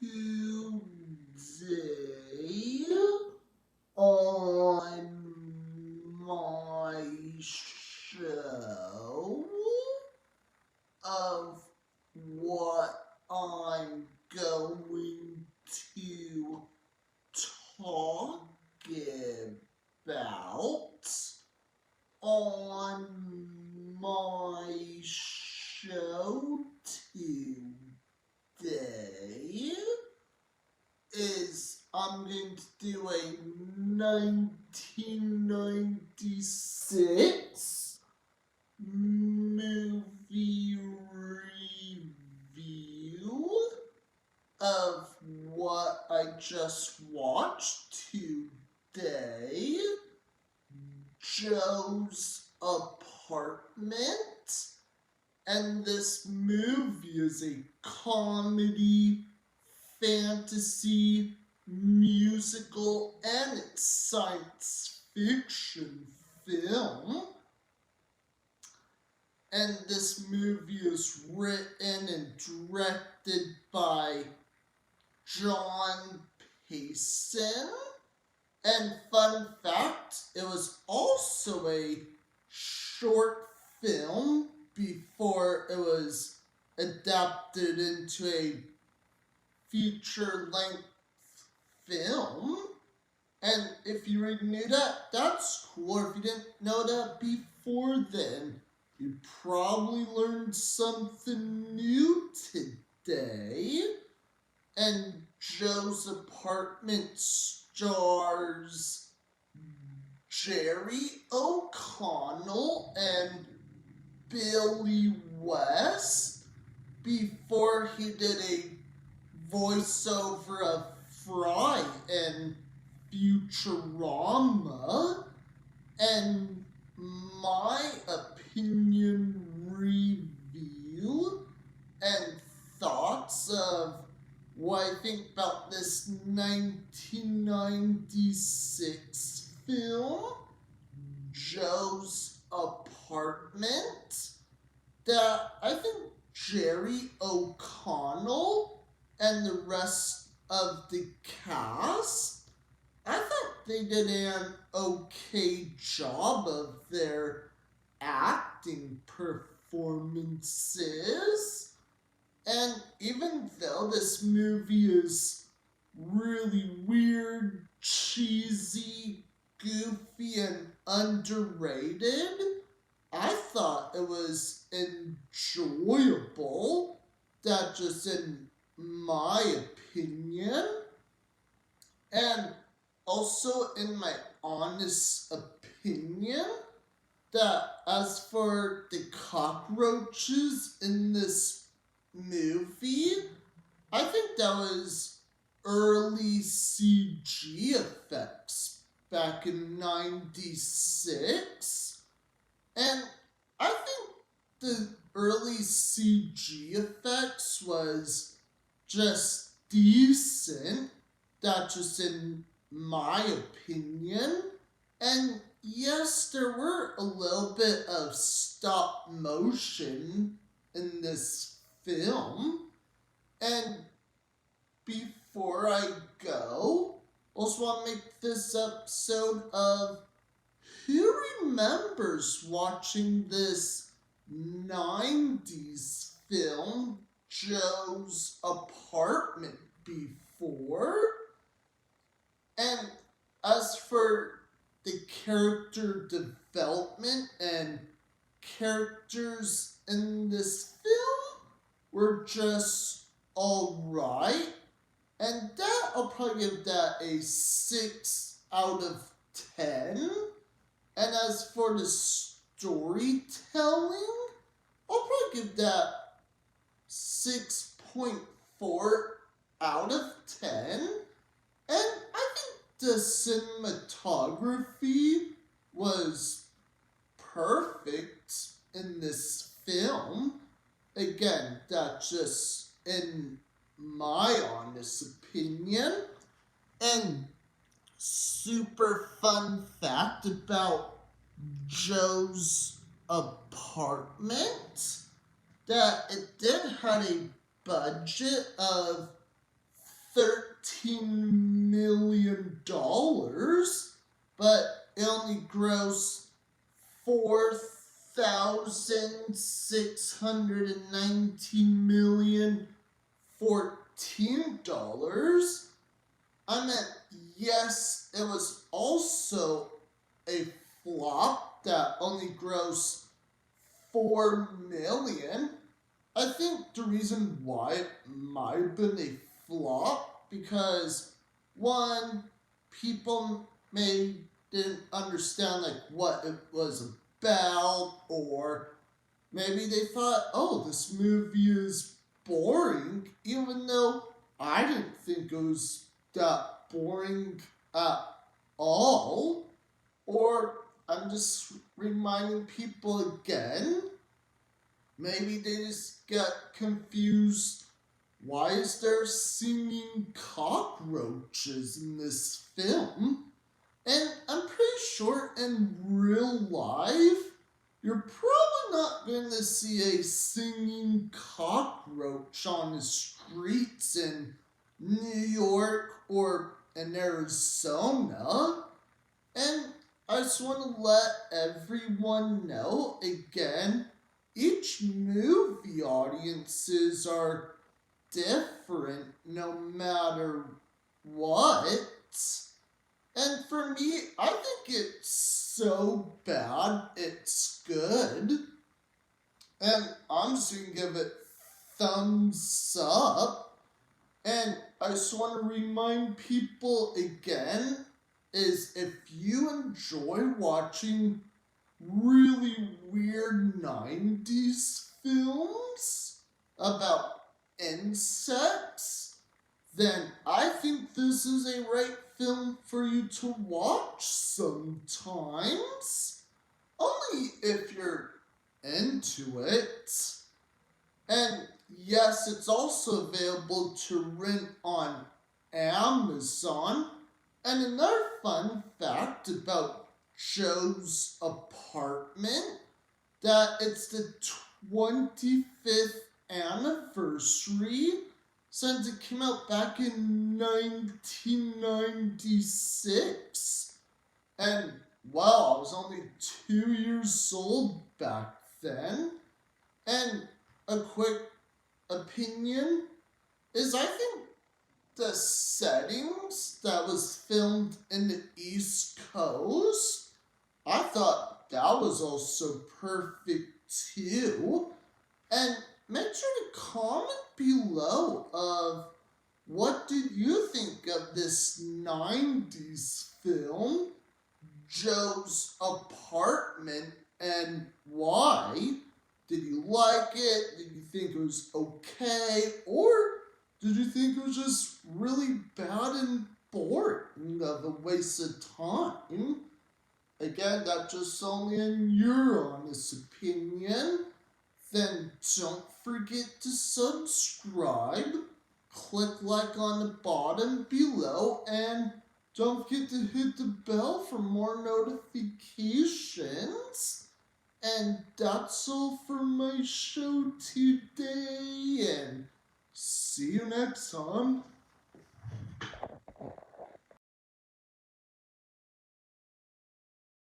Today on my show of what I'm going to talk about on my show today is I'm going to do a 1996 movie review of what I just watched today, Joe's Apartment. And this movie is a comedy, fantasy, musical, and science fiction film. And this movie is written and directed by John Payson. And fun fact, it was also a short film before it was adapted into a feature-length film. And if you already knew that, that's cool. Or if you didn't know that before then, you probably learned something new today. And Joe's Apartment stars Jerry O'Connell and Billy West before he did a voiceover of Fry in Futurama. And my opinion review and thoughts of what I think about this 1996 film, Joe's Apartment, that I think Jerry O'Connell and the rest of the cast, I thought they did an okay job of their acting performances. And even though this movie is really weird, cheesy, goofy, and underrated, I thought it was enjoyable. That just in my opinion. And also in my honest opinion, that as for the cockroaches in this movie, I think that was early CG effects back in 96. And I think the early CG effects was just decent. That's just in my opinion. And yes, there were a little bit of stop motion in this film. And before I go, also want to make this episode of who remembers watching this 90s film, Joe's Apartment, before? And as for the character development and characters in this film were just alright. And that, I'll probably give that a 6 out of 10. And as for the storytelling, I'll probably give that 6.4 out of 10. And I think the cinematography was perfect in this film. Again, that's just in my honest opinion. And super fun fact about Joe's Apartment, that it did have a budget of $13 million, but it only grossed $4,619,014. I meant, yes, it was also a flop that only grossed $4 million. I think the reason why it might have been a flop because one, people may didn't understand like what it was about, or maybe they thought, oh, this movie is boring, even though I didn't think it was that boring at all. Or I'm just reminding people again, maybe they just get confused. Why is there singing cockroaches in this film? And I'm pretty sure in real life, you're probably not going to see a singing cockroach on the streets in New York or in Arizona. And I just want to let everyone know again, each movie audiences are different no matter what. And for me, I think it's so bad, it's good. And I'm just going to give it thumbs up. And I just want to remind people again, is if you enjoy watching really weird 90s films about insects, then I think this is a right film for you to watch sometimes. Only if you're into it. And yes, it's also available to rent on Amazon. And another fun fact about Joe's apartment, that it's the 25th anniversary since it came out back in 1996. And wow, I was only 2 years old back then. And a quick opinion is I think the settings that was filmed in the East Coast, I thought that was also perfect too. And make sure to comment below of what did you think of this 90s film, Joe's Apartment, and why? Did you like it? Did you think it was okay? Or did you think it was just really bad and boring of a waste of time? Again, that's just only in your honest opinion. Then don't forget to subscribe, click like on the bottom below, and don't forget to hit the bell for more notifications. And that's all for my show today, and see you next time.